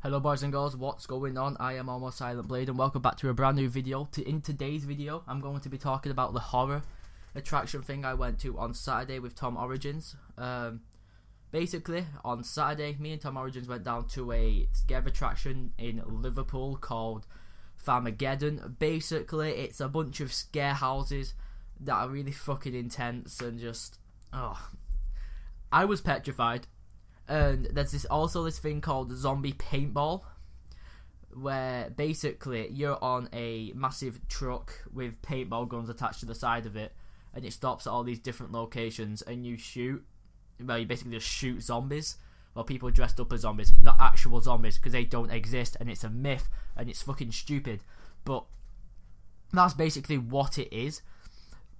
Hello boys and girls, what's going on? I am Almost Silent Blade and welcome back to a brand new video. In today's video, I'm going to be talking about the horror attraction thing I went to on Saturday with Tom Origins. Basically, on Saturday, me and Tom Origins went down to a scare attraction in Liverpool called Farmageddon. Basically, it's a bunch of scare houses that are really fucking intense and just... I was petrified. And there's also this thing called zombie paintball, where basically you're on a massive truck with paintball guns attached to the side of it, and it stops at all these different locations, and you shoot. Well, you basically just shoot zombies, or people dressed up as zombies, not actual zombies, because they don't exist, and it's a myth, and it's fucking stupid. But that's basically what it is.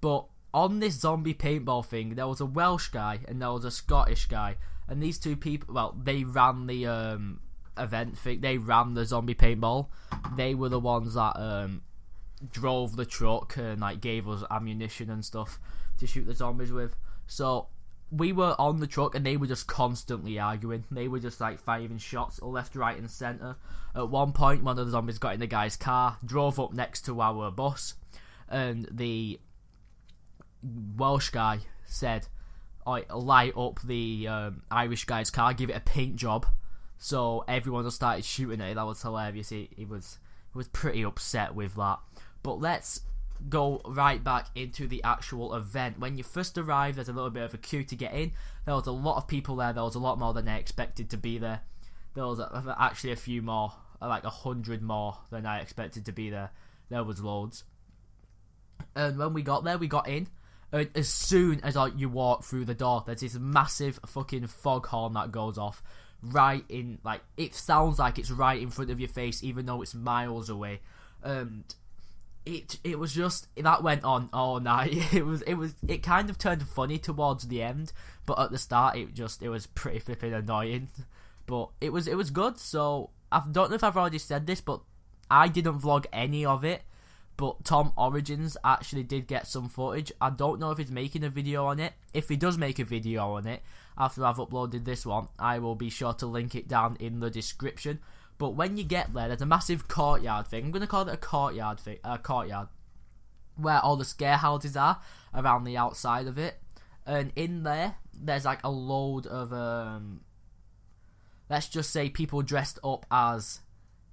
But on this zombie paintball thing, there was a Welsh guy and there was a Scottish guy. And these two people, well, they ran the event thing. They ran the zombie paintball. They were the ones that drove the truck and like gave us ammunition and stuff to shoot the zombies with. So we were on the truck and they were just constantly arguing. They were just like firing shots left, right, and centre. At one point, one of the zombies got in the guy's car, drove up next to our bus, and the Welsh guy said, light up the Irish guy's car, give it a paint job. So everyone just started shooting at it. That was hilarious. He was pretty upset with that. But let's go right back into the actual event. When you first arrive, there's a little bit of a queue to get in. There was a lot of people there. There was a lot more than I expected to be there. There was actually a few more, like 100 more than I expected to be there. There was loads. And when we got there, we got in. And as soon as you walk through the door, there's this massive fucking foghorn that goes off right in, like, it sounds like it's right in front of your face, even though it's miles away. And it was just, that went on all night. It kind of turned funny towards the end, but at the start it was pretty flipping annoying. But it was good. So I don't know if I've already said this, but I didn't vlog any of it. But Tom Origins actually did get some footage. I don't know if he's making a video on it. If he does make a video on it, after I've uploaded this one, I will be sure to link it down in the description. But when you get there, there's a massive courtyard thing. I'm going to call it a courtyard thing, where all the scare houses are around the outside of it. And in there, there's like a load of, let's just say people dressed up as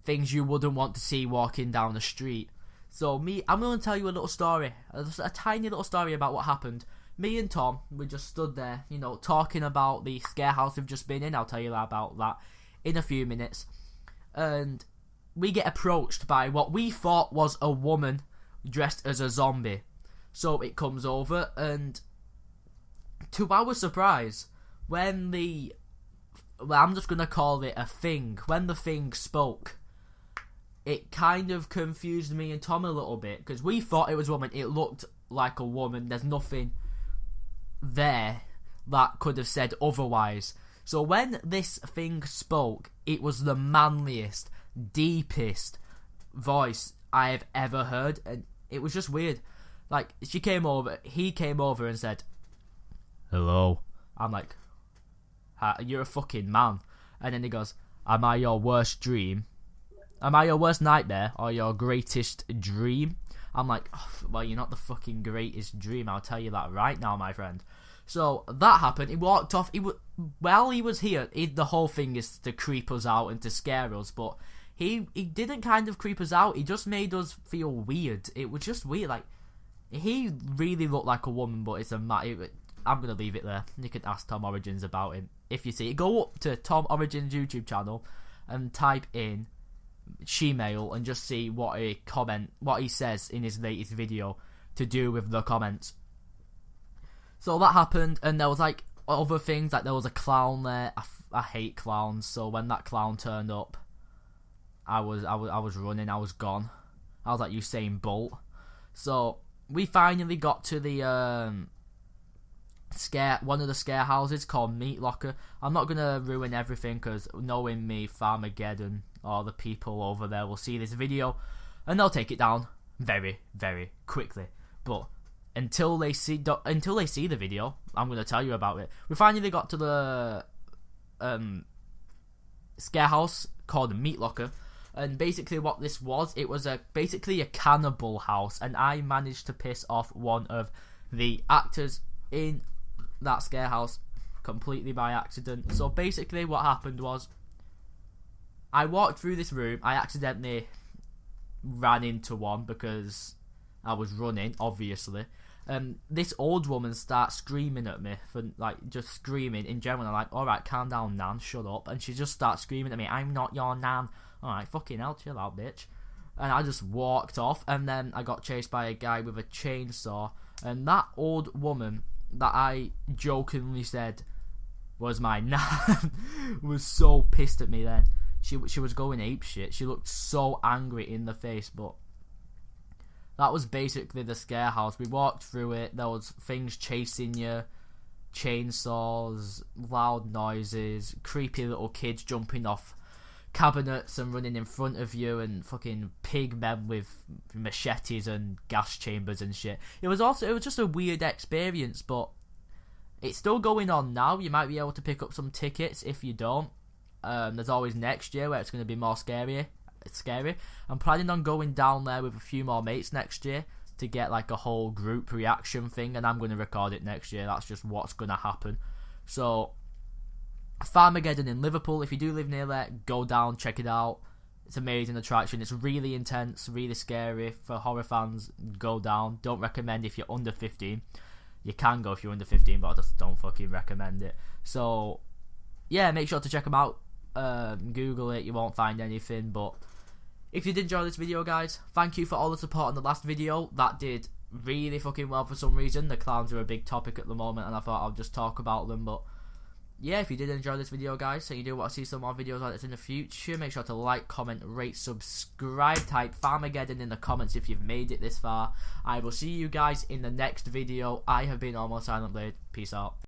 things you wouldn't want to see walking down the street. So I'm going to tell you a little story, a tiny little story about what happened. Me and Tom, we just stood there, talking about the scare house we've just been in. I'll tell you about that in a few minutes. And we get approached by what we thought was a woman dressed as a zombie. So it comes over, and to our surprise, I'm just going to call it a thing, when the thing spoke, it kind of confused me and Tom a little bit, because we thought it was a woman. It looked like a woman. There's nothing there that could have said otherwise. So when this thing spoke, it was the manliest, deepest voice I have ever heard, and it was just weird. Like, he came over and said, "Hello." I'm like, "You're a fucking man." And then he goes, "Am I your worst dream? Am I your worst nightmare or your greatest dream?" I'm like, well, you're not the fucking greatest dream. I'll tell you that right now, my friend. So that happened. He walked off. While he was here, the whole thing is to creep us out and to scare us. But he didn't kind of creep us out. He just made us feel weird. It was just weird. Like, he really looked like a woman, but it's a man. I'm going to leave it there. You can ask Tom Origins about him. If you see it, go up to Tom Origins' YouTube channel and type in Shemale and just see what he says in his latest video to do with the comments. So that happened, and there was like other things, like there was a clown there. I hate clowns, so when that clown turned up, I was running. I was gone. I was like Usain Bolt. So we finally got to the one of the scare houses called Meat Locker. I'm not gonna ruin everything, because knowing me, Farmageddon, or the people over there will see this video and they'll take it down very, very quickly. But until they see the video, I'm gonna tell you about it. We finally got to the scare house called a Meat Locker. And basically what this was, it was basically a cannibal house, and I managed to piss off one of the actors in that scare house completely by accident. So basically what happened was, I walked through this room, I accidentally ran into one because I was running, obviously. This old woman starts screaming at me, for like just screaming in general. I'm like, alright, calm down, Nan, shut up. And she just starts screaming at me, I'm not your Nan. Alright, fucking hell, chill out, bitch. And I just walked off, and then I got chased by a guy with a chainsaw. And that old woman that I jokingly said was my Nan was so pissed at me then. She was going apeshit. She looked so angry in the face, but that was basically the scare house. We walked through it, there was things chasing you, chainsaws, loud noises, creepy little kids jumping off cabinets and running in front of you, and fucking pig men with machetes and gas chambers and shit. It was just a weird experience, but it's still going on now. You might be able to pick up some tickets. If you don't, there's always next year where it's going to be more scary. It's scary. I'm planning on going down there with a few more mates next year to get like a whole group reaction thing, and I'm going to record it next year. That's just what's going to happen. So Farmageddon in Liverpool, if you do live near there, go down, check it out. It's an amazing attraction. It's really intense, really scary. For horror fans, go down. Don't recommend if you're under 15. You can go if you're under 15, but I just don't fucking recommend it. So yeah, make sure to check them out. Google it, you won't find anything. But if you did enjoy this video, guys, thank you for all the support on the last video. That did really fucking well for some reason. The clowns are a big topic at the moment, and I thought I'll just talk about them. But yeah, if you did enjoy this video, guys, so you do want to see some more videos like this in the future, make sure to like, comment, rate, subscribe, type Farmageddon in the comments if you've made it this far. I will see you guys in the next video. I have been Almost Silent Blade. Peace out.